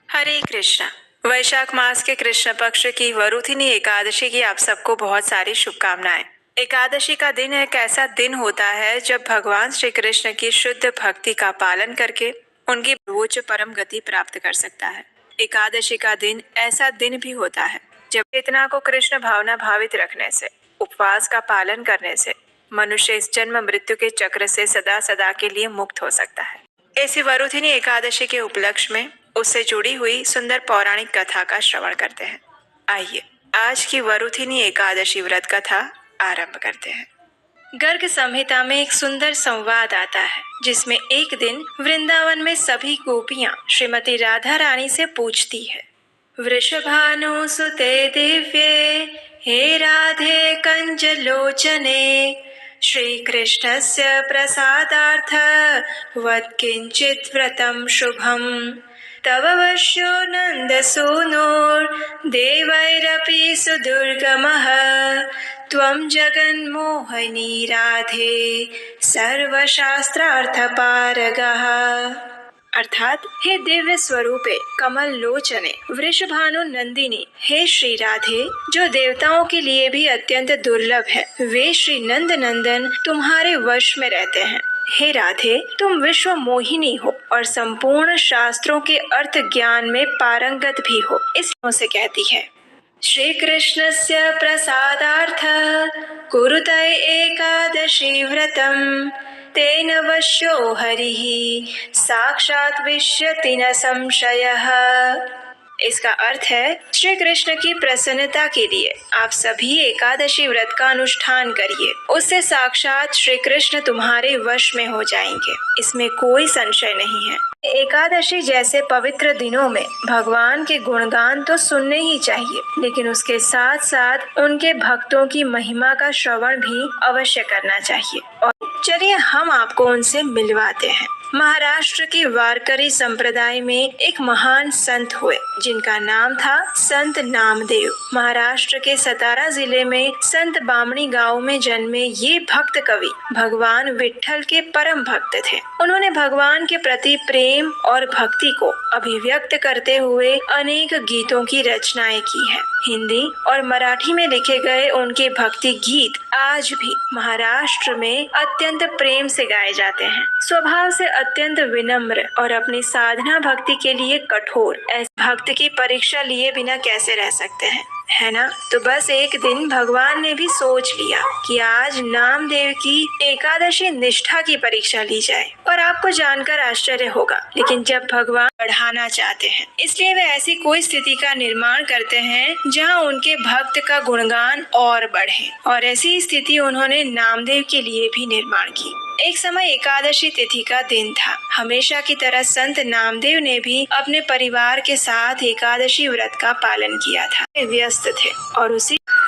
हरे कृष्णा। वैशाख मास के कृष्ण पक्ष की वरुथिनी एकादशी की आप सबको बहुत सारी शुभकामनाएं। एकादशी का दिन एक ऐसा दिन होता है जब भगवान श्री कृष्ण की शुद्ध भक्ति का पालन करके उनकी सर्वोच्च परम गति प्राप्त कर सकता है। एकादशी का दिन ऐसा दिन भी होता है जब चेतना को कृष्ण भावना भावित रखने से, उपवास का पालन करने से मनुष्य इस जन्म मृत्यु के चक्र से सदा सदा के लिए मुक्त हो सकता है। ऐसी वरुथिनी एकादशी के उपलक्ष्य में उससे जुड़ी हुई सुंदर पौराणिक कथा का श्रवण करते हैं। आइए आज की वरुथिनी एकादशी व्रत कथा आरंभ करते हैं। गर्ग संहिता में एक सुंदर संवाद आता है जिसमें एक दिन वृंदावन में सभी गोपियां श्रीमती राधा रानी से पूछती है, वृषभानुसुते दिव्ये हे राधे कंजलोचने श्रीकृष्णस्य प्रसादार्थ वद किंचित् व्रतं शुभम् तव वश्यो नन्दसूनोर्देवैरपि सुदुर्गमः त्वं जगन्मोहिनी राधे सर्वशास्त्रार्थपारगः। अर्थात हे दिव्य स्वरूपे कमल लोचने वृषभानु नंदिनी, हे श्री राधे जो देवताओं के लिए भी अत्यंत दुर्लभ है, वे श्री नंद नंदन तुम्हारे वश में रहते हैं। हे राधे तुम विश्व मोहिनी हो और संपूर्ण शास्त्रों के अर्थ ज्ञान में पारंगत भी हो। इसलिए से कहती है, श्री कृष्णस्य प्रसादार्थ कुरुते एकादशी व्रतम् तेन वश्यो हरिः साक्षात् विश्यति न संशयः। इसका अर्थ है, श्री कृष्ण की प्रसन्नता के लिए आप सभी एकादशी व्रत का अनुष्ठान करिए, उससे साक्षात श्री कृष्ण तुम्हारे वश में हो जाएंगे, इसमें कोई संशय नहीं है। एकादशी जैसे पवित्र दिनों में भगवान के गुणगान तो सुनने ही चाहिए, लेकिन उसके साथ साथ उनके भक्तों की महिमा का श्रवण भी अवश्य करना चाहिए। और चलिए हम आपको उनसे मिलवाते हैं। महाराष्ट्र की वारकरी संप्रदाय में एक महान संत हुए जिनका नाम था संत नामदेव। महाराष्ट्र के सतारा जिले में संत बामणी गांव में जन्मे ये भक्त कवि भगवान विट्ठल के परम भक्त थे। उन्होंने भगवान के प्रति प्रेम और भक्ति को अभिव्यक्त करते हुए अनेक गीतों की रचनाएं की है। हिंदी और मराठी में लिखे गए उनके भक्ति गीत आज भी महाराष्ट्र में अत्यंत प्रेम से गाए जाते हैं। स्वभाव से अत्यंत विनम्र और अपनी साधना भक्ति के लिए कठोर, ऐसे भक्त की परीक्षा लिए बिना कैसे रह सकते हैं, है ना। तो बस एक दिन भगवान ने भी सोच लिया कि आज नामदेव की एकादशी निष्ठा की परीक्षा ली जाए। और आपको जानकर आश्चर्य होगा, लेकिन जब भगवान बढ़ाना चाहते हैं इसलिए वे ऐसी कोई स्थिति का निर्माण करते हैं जहां उनके भक्त का गुणगान और बढ़े, और ऐसी स्थिति उन्होंने नामदेव के लिए भी निर्माण की। एक समय एकादशी तिथि का दिन था। हमेशा की तरह संत नामदेव ने भी अपने परिवार के साथ एकादशी व्रत का पालन किया था। व्यस्त थे और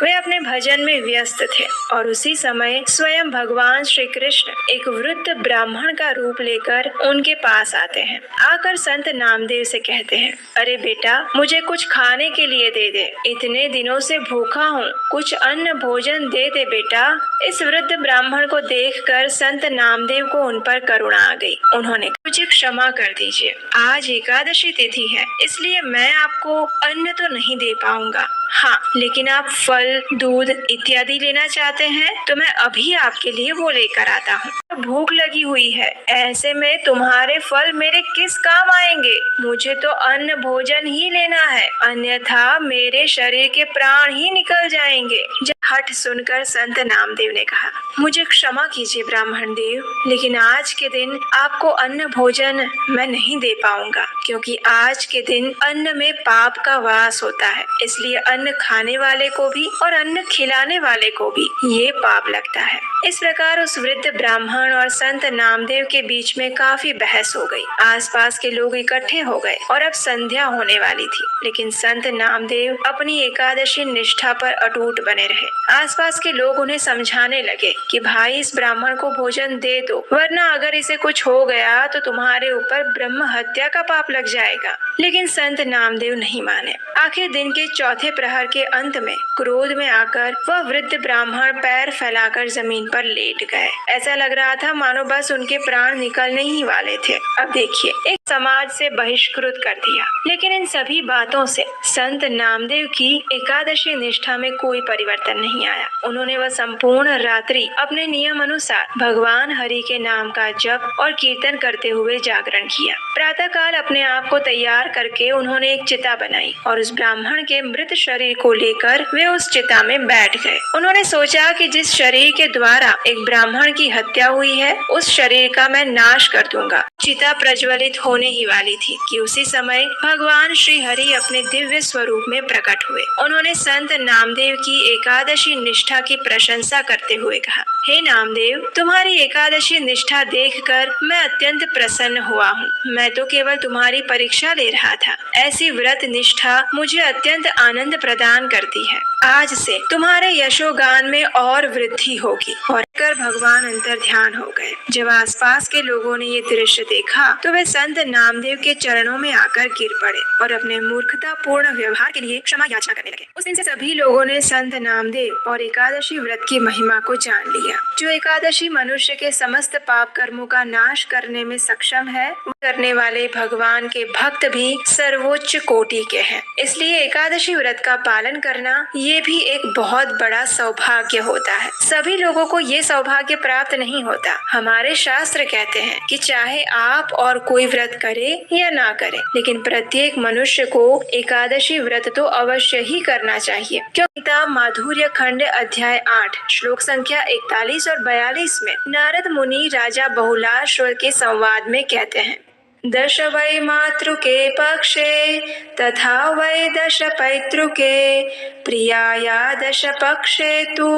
वे अपने भजन में व्यस्त थे और उसी समय स्वयं भगवान श्री कृष्ण एक वृद्ध ब्राह्मण का रूप लेकर उनके पास आते हैं। आकर संत नामदेव से कहते हैं, अरे बेटा मुझे कुछ खाने के लिए दे दे, इतने दिनों से भूखा हूँ, कुछ अन्न भोजन दे दे बेटा। इस वृद्ध ब्राह्मण को देखकर संत नामदेव को उन पर करुणा आ गई। उन्होंने, मुझे क्षमा कर दीजिए, आज एकादशी तिथि है इसलिए मैं आपको अन्न तो नहीं दे पाऊंगा। हाँ, लेकिन आप फल, दूध इत्यादि लेना चाहते हैं तो मैं अभी आपके लिए वो लेकर आता हूँ। भूख लगी हुई है, ऐसे में तुम्हारे फल मेरे किस काम आएंगे। मुझे तो अन्न भोजन ही लेना है, अन्यथा मेरे शरीर के प्राण ही निकल जाएंगे। हठ सुनकर संत नामदेव ने कहा, मुझे क्षमा कीजिए ब्राह्मण देव, लेकिन आज के दिन आपको अन्न भोजन मैं नहीं दे पाऊंगा, क्योंकि आज के दिन अन्न में पाप का वास होता है, इसलिए अन्न खाने वाले को भी और अन्न खिलाने वाले को भी ये पाप लगता है। इस प्रकार उस वृद्ध ब्राह्मण और संत नामदेव के बीच में काफी बहस हो गई। आसपास के लोग इकट्ठे हो गए और अब संध्या होने वाली थी, लेकिन संत नामदेव अपनी एकादशी निष्ठा पर अटूट बने रहे। आसपास के लोग उन्हें समझाने लगे कि भाई इस ब्राह्मण को भोजन दे दो, वरना अगर इसे कुछ हो गया तो तुम्हारे ऊपर ब्रह्म हत्या का पाप लग जाएगा। लेकिन संत नामदेव नहीं माने। आखिर दिन के चौथे प्रहर के अंत में क्रोध में आकर वह वृद्ध ब्राह्मण पैर फैलाकर जमीन पर लेट गए। ऐसा लग रहा था मानो बस उनके प्राण निकलने ही वाले थे। अब देखिए, एक समाज से बहिष्कृत कर दिया। लेकिन इन सभी बातों से संत नामदेव की एकादशी निष्ठा में कोई परिवर्तन नहीं आया। उन्होंने वह संपूर्ण रात्रि अपने नियम अनुसार भगवान हरि के नाम का जप और कीर्तन करते हुए जागरण किया। प्रातः काल अपने आप को तैयार करके उन्होंने एक चिता बनाई और उस ब्राह्मण के मृत शरीर को लेकर वे उस चिता में बैठ गए। उन्होंने सोचा कि जिस शरीर के द्वारा एक ब्राह्मण की हत्या हुई है, उस शरीर का मैं नाश कर दूंगा। चिता प्रज्वलित होने ही वाली थी कि उसी समय भगवान श्री हरि अपने दिव्य स्वरूप में प्रकट हुए। उन्होंने संत नामदेव की एकादशी निष्ठा की प्रशंसा करते हुए कहा, हे नामदेव, तुम्हारी एकादशी निष्ठा देखकर मैं अत्यंत प्रसन्न हुआ हूँ। मैं तो केवल तुम्हारी परीक्षा ले रहा था। ऐसी व्रत निष्ठा मुझे अत्यंत आनंद प्रदान करती है। आज से तुम्हारे यशोगान में और वृद्धि होगी। और कर भगवान अंतर ध्यान हो गए। जब आसपास के लोगों ने ये दृश्य देखा तो वे संत नामदेव के चरणों में आकर गिर पड़े और अपने मूर्खता पूर्ण व्यवहार के लिए क्षमा याचना करने लगे। उस दिन से सभी लोगों ने संत नामदेव और एकादशी व्रत की महिमा को जान लिया। जो एकादशी मनुष्य के समस्त पाप कर्मों का नाश करने में सक्षम है, करने वाले भगवान के भक्त भी सर्वोच्च कोटि के हैं। इसलिए एकादशी व्रत का पालन करना ये भी एक बहुत बड़ा सौभाग्य होता है। सभी लोगों को ये सौभाग्य प्राप्त नहीं होता। हमारे शास्त्र कहते हैं कि चाहे आप और कोई व्रत करे या ना करे, लेकिन प्रत्येक मनुष्य को एकादशी व्रत तो अवश्य ही करना चाहिए। क्योंकि माधुर्य खंड अध्याय 8 श्लोक संख्या 41 और 42 में नारद मुनि राजा बहुलाश्व के संवाद में कहते हैं, दश वै मातृके पक्षे तथा वै दश पैतृके प्रियाया दश पक्षे तु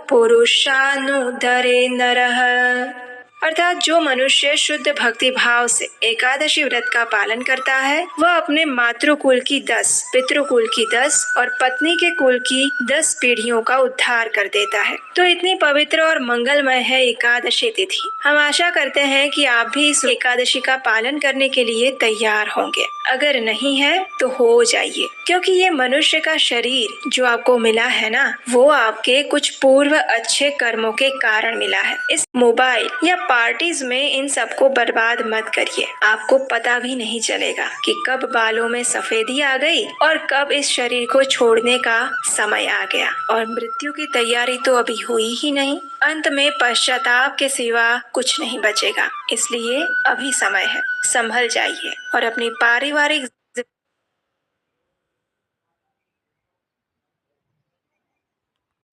पुरुषानुद्धरे नरः। अर्थात जो मनुष्य शुद्ध भक्ति भाव से एकादशी व्रत का पालन करता है, वह अपने मातृकुल की 10, पितृकुल की 10 और पत्नी के कुल की 10 पीढ़ियों का उद्धार कर देता है। तो इतनी पवित्र और मंगलमय है एकादशी तिथि। हम आशा करते हैं कि आप भी इस एकादशी का पालन करने के लिए तैयार होंगे। अगर नहीं है तो हो जाइए, क्योंकि ये मनुष्य का शरीर जो आपको मिला है ना, वो आपके कुछ पूर्व अच्छे कर्मों के कारण मिला है। इस मोबाइल या पार्टीज में इन सबको बर्बाद मत करिए। आपको पता भी नहीं चलेगा कि कब बालों में सफेदी आ गई और कब इस शरीर को छोड़ने का समय आ गया। और मृत्यु की तैयारी तो अभी हुई ही नहीं। अंत में पश्चाताप के सिवा कुछ नहीं बचेगा। इसलिए अभी समय है, संभल जाइए और अपनी पारिवारिक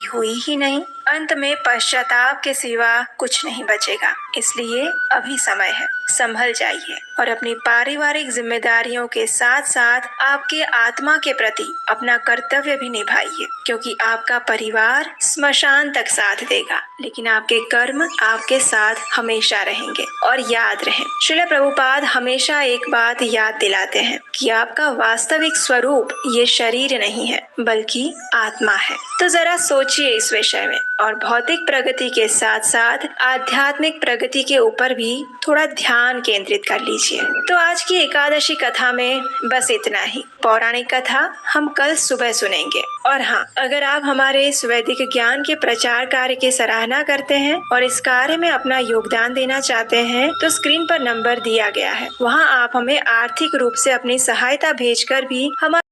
हुई ही नहीं। अंत में पश्चाताप के सिवा कुछ नहीं बचेगा। इसलिए अभी समय है, संभल जाइए और अपनी पारिवारिक जिम्मेदारियों के साथ साथ आपके आत्मा के प्रति अपना कर्तव्य भी निभाइए, क्योंकि आपका परिवार स्मशान तक साथ देगा, लेकिन आपके कर्म आपके साथ हमेशा रहेंगे। और याद रहे, श्रील प्रभुपाद हमेशा एक बात याद दिलाते हैं कि आपका वास्तविक स्वरूप ये शरीर नहीं है, बल्कि आत्मा है। तो जरा सोचिए इस विषय में और भौतिक प्रगति के साथ साथ आध्यात्मिक प्रगति के ऊपर भी थोड़ा ध्यान केंद्रित कर लीजिए। तो आज की एकादशी कथा में बस इतना ही। पौराणिक कथा हम कल सुबह सुनेंगे। और हाँ, अगर आप हमारे इस वैदिक ज्ञान के प्रचार कार्य की सराहना करते हैं और इस कार्य में अपना योगदान देना चाहते हैं, तो स्क्रीन पर नंबर दिया गया है, वहाँ आप हमें आर्थिक रूप से अपनी सहायता भेजकर भी हमारे